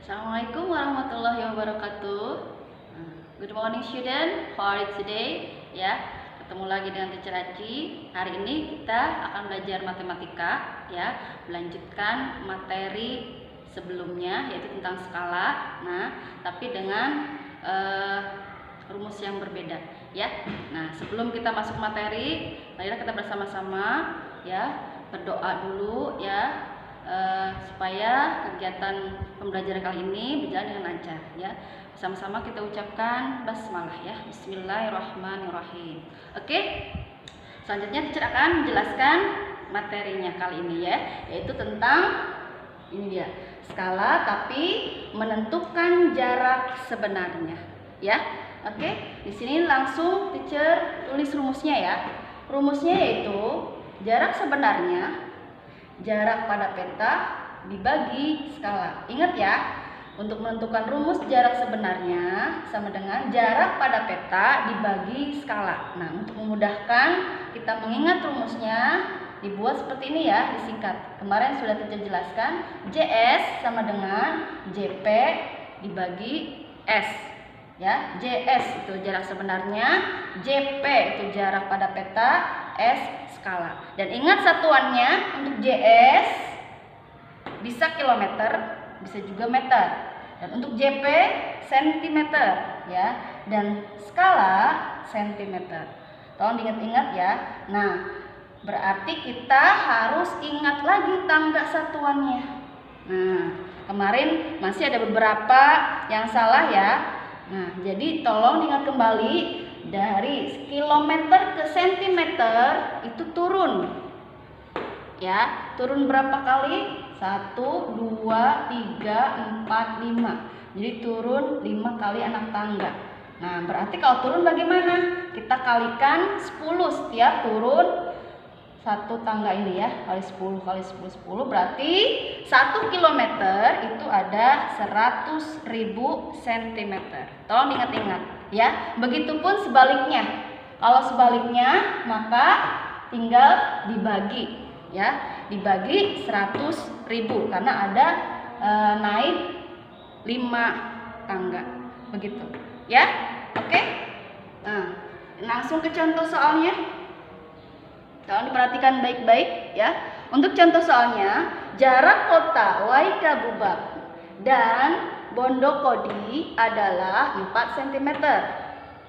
Assalamualaikum warahmatullahi wabarakatuh. Good morning student, how are you today? Ya, ketemu lagi dengan Teacher Aci. Hari ini kita akan belajar matematika, ya, melanjutkan materi sebelumnya yaitu tentang skala. Nah, tapi dengan rumus yang berbeda, ya. Nah, sebelum kita masuk materi, marilah kita bersama-sama, ya, berdoa dulu, ya. Supaya kegiatan pembelajaran kali ini berjalan dengan lancar, ya. Sama-sama kita ucapkan basmalah, ya. Bismillahirrahmanirrahim. Oke. Selanjutnya teacher akan menjelaskan materinya kali ini, ya, yaitu tentang ini dia, skala tapi menentukan jarak sebenarnya, ya. Oke. Di sini langsung teacher tulis rumusnya, ya. Rumusnya yaitu jarak sebenarnya jarak pada peta dibagi skala. Ingat, ya, untuk menentukan rumus jarak sebenarnya sama dengan jarak pada peta dibagi skala. Nah, untuk memudahkan kita mengingat rumusnya, dibuat seperti ini, ya, disingkat. Kemarin sudah kita jelaskan, JS sama dengan JP dibagi S, ya. JS itu jarak sebenarnya, JP itu jarak pada peta, S skala. Dan ingat satuannya, untuk JS bisa kilometer, bisa juga meter. Dan untuk JP sentimeter, ya. Dan skala sentimeter. Tolong diingat-ingat, ya. Nah, berarti kita harus ingat lagi tangga satuannya. Nah, kemarin masih ada beberapa yang salah, ya. Nah, jadi tolong diingat kembali, dari kilometer ke sentimeter itu turun, ya. Turun berapa kali? 1, 2, 3, 4, 5. Jadi turun 5 kali anak tangga. Nah, berarti kalau turun bagaimana? Kita kalikan 10 setiap turun satu tangga ini, ya. Kali 10 kali 10 10, berarti 1 kilometer itu ada 100.000 cm. Tolong ingat-ingat, ya. Begitupun sebaliknya. Kalau sebaliknya maka tinggal dibagi, ya. Dibagi 100.000 karena ada naik 5 tangga. Begitu, ya. Oke. Nah, langsung ke contoh soalnya. Tolong diperhatikan baik-baik, ya. Untuk contoh soalnya, jarak kota Waikabubak dan Bondokodi adalah 4 cm.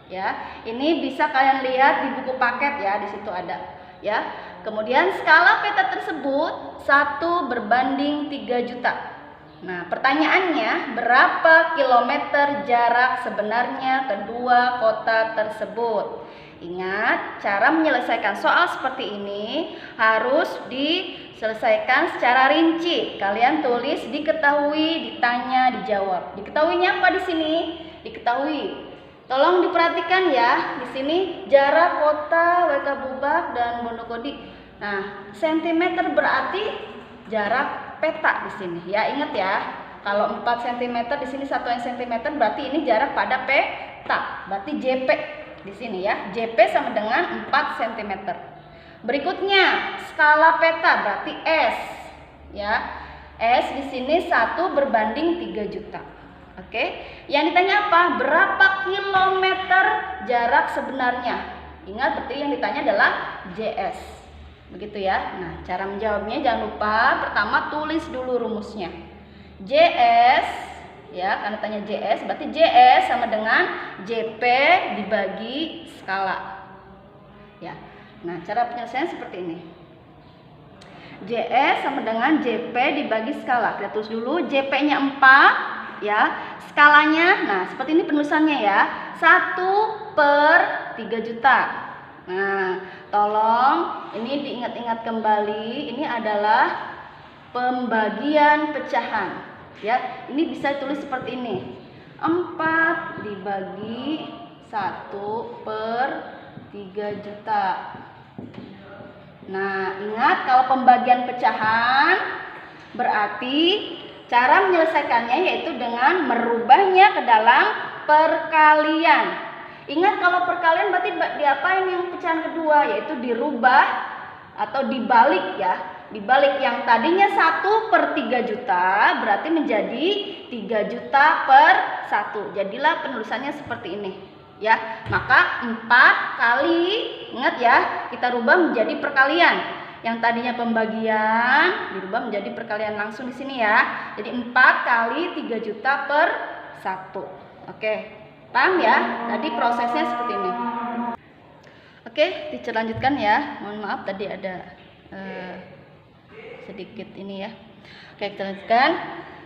Ya, ini bisa kalian lihat di buku paket, ya, di situ ada, ya. Kemudian skala peta tersebut 1 berbanding 3 juta. Nah, pertanyaannya, berapa kilometer jarak sebenarnya kedua kota tersebut? Ingat, cara menyelesaikan soal seperti ini harus diselesaikan secara rinci. Kalian tulis diketahui, ditanya, dijawab. Diketahuinya apa di sini? Diketahui. Tolong diperhatikan, ya. Di sini jarak kota Waikabubak dan Bondokodi. Nah, sentimeter berarti jarak peta di sini. Ya, ingat, ya. Kalau 4 cm di sini 1 cm berarti ini jarak pada peta. Berarti JP di sini, ya. JP sama dengan 4 cm. Berikutnya, skala peta berarti S, ya. S di sini 1 berbanding 3 juta. Oke. Yang ditanya apa? Berapa kilometer jarak sebenarnya? Ingat, berarti yang ditanya adalah JS. Begitu, ya. Nah, cara menjawabnya jangan lupa pertama tulis dulu rumusnya. JS, ya, karena tanya JS berarti JS sama dengan JP dibagi skala, ya. Nah, cara penyelesaian seperti ini. JS sama dengan JP dibagi skala. Kita tulis dulu JP-nya 4, ya. Skalanya, nah, seperti ini penulisannya, ya. 1/3 juta. Nah, tolong ini diingat-ingat kembali, ini adalah pembagian pecahan, ya. Ini bisa ditulis seperti ini. 4 dibagi 1/3 juta. Nah, ingat kalau pembagian pecahan berarti cara menyelesaikannya yaitu dengan merubahnya ke dalam perkalian. Ingat, kalau perkalian berarti diapain yang pecahan kedua, yaitu dirubah atau dibalik, ya. dibalik yang tadinya 1/3 juta berarti menjadi 3 juta per 1. Jadilah penulisannya seperti ini ya. Maka 4 kali, ingat ya, kita rubah menjadi perkalian. Yang tadinya pembagian dirubah menjadi perkalian langsung di sini ya. Jadi 4 kali 3 juta per 1. Oke, paham ya? Tadi prosesnya seperti ini. Oke, teacher lanjutkan ya. Mohon maaf tadi ada sedikit ini ya. Oke, kita lanjutkan.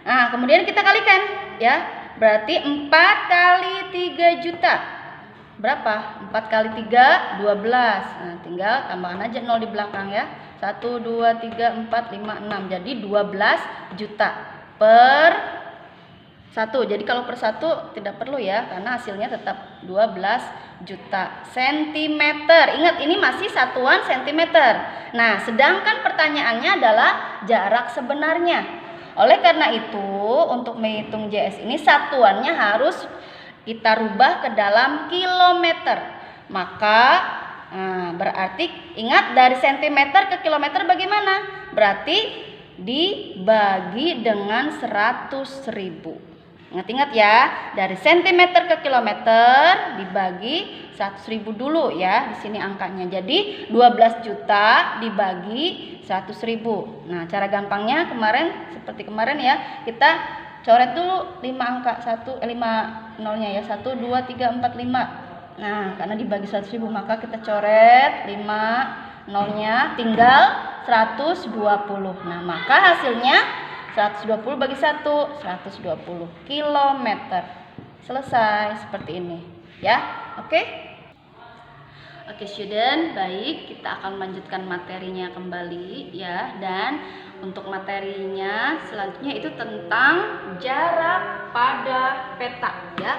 Nah, kemudian kita kalikan ya. Berarti 4 kali 3 juta. Berapa? 4 kali 3, 12. Nah, tinggal tambahkan aja 0 di belakang ya. 1, 2, 3, 4, 5, 6. Jadi 12 juta per 1. Jadi kalau per 1 tidak perlu ya, karena hasilnya tetap 12 juta sentimeter. Ingat, ini masih satuan sentimeter. Nah, sedangkan pertanyaannya adalah jarak sebenarnya. Oleh karena itu, untuk menghitung JS ini satuannya harus kita rubah ke dalam kilometer. Maka berarti ingat, dari sentimeter ke kilometer bagaimana? Berarti dibagi dengan 100.000. Ingat-ingat ya, dari sentimeter ke kilometer dibagi 100.000 dulu ya. Di sini angkanya. Jadi 12 juta dibagi 100.000. Nah, cara gampangnya seperti kemarin ya, kita coret dulu 5 angka 5 nolnya ya. 1 2 3 4 5. Nah, karena dibagi 100.000 maka kita coret 5 nolnya, tinggal 120. Nah, maka hasilnya 120 bagi 1, 120 kilometer. Selesai seperti ini ya. Oke, student, baik, kita akan melanjutkan materinya kembali ya. Dan untuk materinya selanjutnya itu tentang jarak pada peta ya.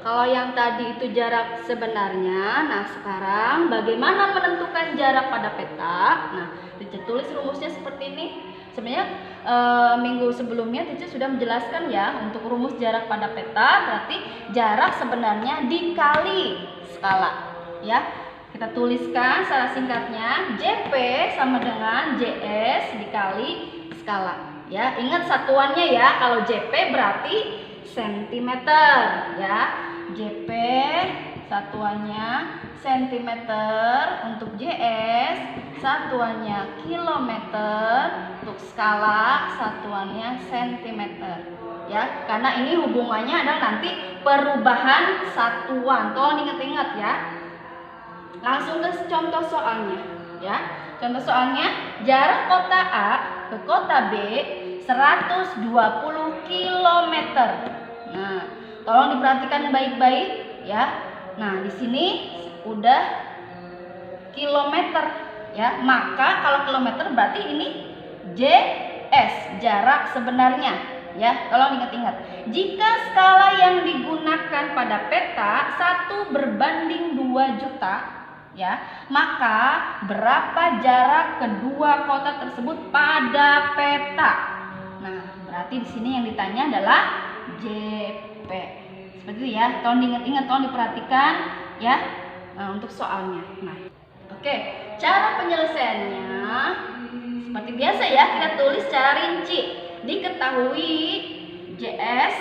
Kalau yang tadi itu jarak sebenarnya, nah sekarang bagaimana menentukan jarak pada peta? Nah, ditulis rumusnya seperti ini. Sebenarnya minggu sebelumnya teacher sudah menjelaskan ya, untuk rumus jarak pada peta berarti jarak sebenarnya dikali skala ya. Kita tuliskan secara singkatnya, JP sama dengan JS dikali skala ya. Ingat satuannya ya, kalau JP berarti sentimeter ya. JP satuannya sentimeter, untuk JS satuannya kilometer, untuk skala satuannya sentimeter ya. Karena ini hubungannya adalah nanti perubahan satuan. Tolong ingat-ingat ya. Langsung ke contoh soalnya ya. Contoh soalnya, jarak kota A ke kota B 120 km. Nah, tolong diperhatikan baik-baik ya. Nah, di sini udah kilometer ya. Maka kalau kilometer berarti ini JS, jarak sebenarnya ya. Tolong ingat-ingat. Jika skala yang digunakan pada peta 1 berbanding 2 juta ya, maka berapa jarak kedua kota tersebut pada peta? Nah, berarti di sini yang ditanya adalah JP. Seperti itu ya. Tolong diingat-ingat, tolong diperhatikan ya untuk soalnya. Nah, oke, cara penyelesaiannya seperti biasa ya, kita tulis secara rinci. Diketahui JS.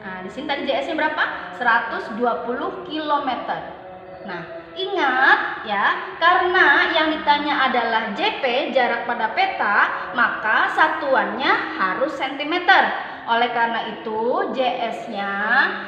Nah, di sini tadi JS-nya berapa? 120 km. Nah, ingat ya, karena yang ditanya adalah JP, jarak pada peta, maka satuannya harus sentimeter. Oleh karena itu, JS-nya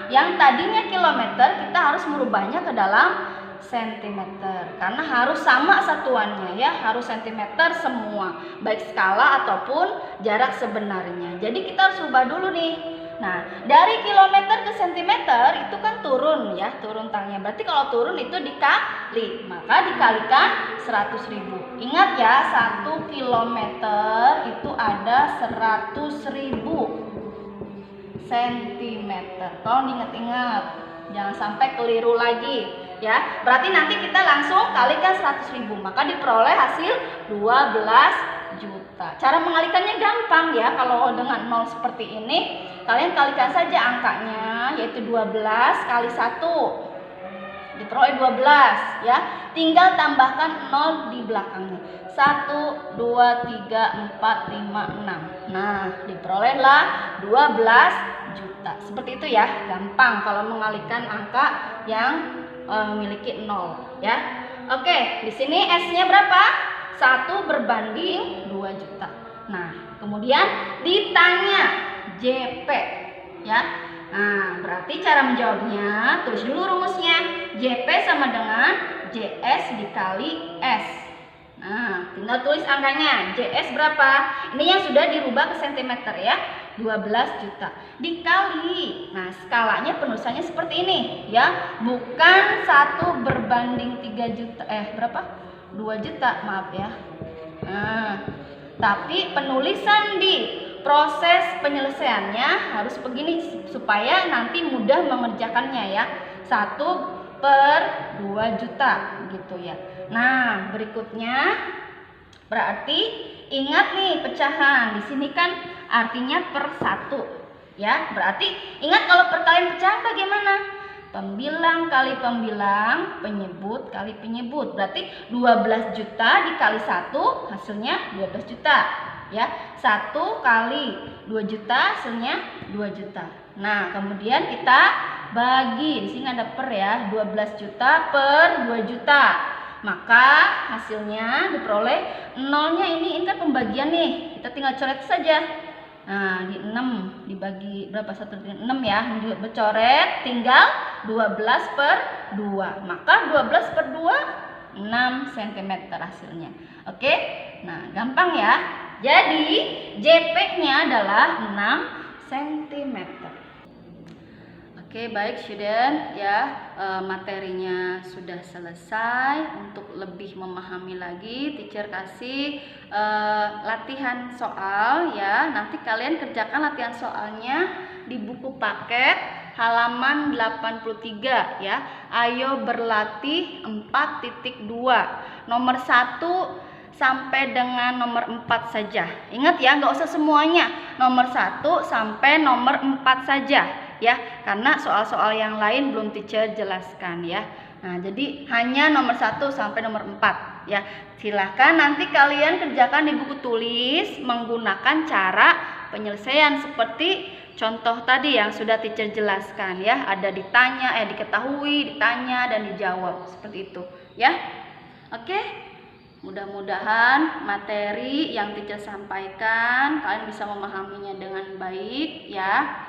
yang tadinya kilometer, kita harus merubahnya ke dalam sentimeter. Karena harus sama satuannya ya, harus sentimeter semua, baik skala ataupun jarak sebenarnya. Jadi kita harus ubah dulu nih. Nah, dari kilometer ke sentimeter itu kan turun ya, turun tangnya. Berarti kalau turun itu dikali, maka dikalikan 100.000. Ingat ya, 1 kilometer itu ada 100.000 sentimeter. Tolong diingat-ingat, jangan sampai keliru lagi ya. Berarti nanti kita langsung kalikan 100.000, maka diperoleh hasil 12 juta. Cara mengalikannya gampang ya. Kalau dengan 0 seperti ini, kalian kalikan saja angkanya, yaitu 12 kali 1 diperoleh 12 ya. Tinggal tambahkan 0 di belakangnya. 1, 2, 3, 4, 5, 6. Nah, diperolehlah 12 juta. Seperti itu ya, gampang kalau mengalihkan angka yang memiliki 0 ya. Oke, di sini S-nya berapa? 1 berbanding 2 juta. Nah, kemudian ditanya JP ya. Nah, berarti cara menjawabnya, tulis dulu rumusnya. JP sama dengan JS dikali S. Nah, tinggal tulis angkanya. JS berapa? Ini yang sudah dirubah ke sentimeter ya. 12 juta dikali. Nah, skalanya penulisannya seperti ini ya. Bukan 1 berbanding 3 juta. Berapa? 2 juta, maaf ya. Nah, tapi penulisan di proses penyelesaiannya harus begini supaya nanti mudah mengerjakannya ya. 1/2 juta gitu ya. Nah, berikutnya berarti ingat nih pecahan. Di sini kan artinya per 1 ya. Berarti ingat kalau perkalian pecahan bagaimana? Pembilang kali pembilang, penyebut kali penyebut. Berarti 12 juta dikali 1 hasilnya 12 juta ya. 1 kali 2 juta hasilnya 2 juta. Nah, kemudian kita bagi. Di sini ada per ya, 12 juta per 2 juta. Maka hasilnya diperoleh 0-nya ini kan pembagian nih. Kita tinggal coret saja. Nah, di 6 dibagi berapa? 1/6 ya. Bercoret tinggal 12/2. Maka 12/2 6 cm hasilnya. Oke? Nah, gampang ya. Jadi JP-nya adalah 6 cm. Oke, baik student ya, materinya sudah selesai. Untuk lebih memahami lagi, teacher kasih latihan soal ya. Nanti kalian kerjakan latihan soalnya di buku paket halaman 83 ya. Ayo berlatih 4.2 nomor 1 sampai dengan nomor 4 saja. Ingat ya, nggak usah semuanya. Nomor 1 sampai nomor 4 saja ya, karena soal-soal yang lain belum teacher jelaskan ya. Nah, jadi hanya nomor 1 sampai nomor 4 ya. Silahkan nanti kalian kerjakan di buku tulis menggunakan cara penyelesaian seperti contoh tadi yang sudah teacher jelaskan ya. Ada ditanya, diketahui, ditanya, dan dijawab seperti itu ya. Oke, mudah-mudahan materi yang teacher sampaikan kalian bisa memahaminya dengan baik ya.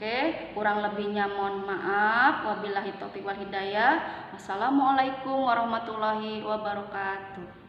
Oke, kurang lebihnya mohon maaf. Wabillahi taufiq wal hidayah. Wassalamualaikum warahmatullahi wabarakatuh.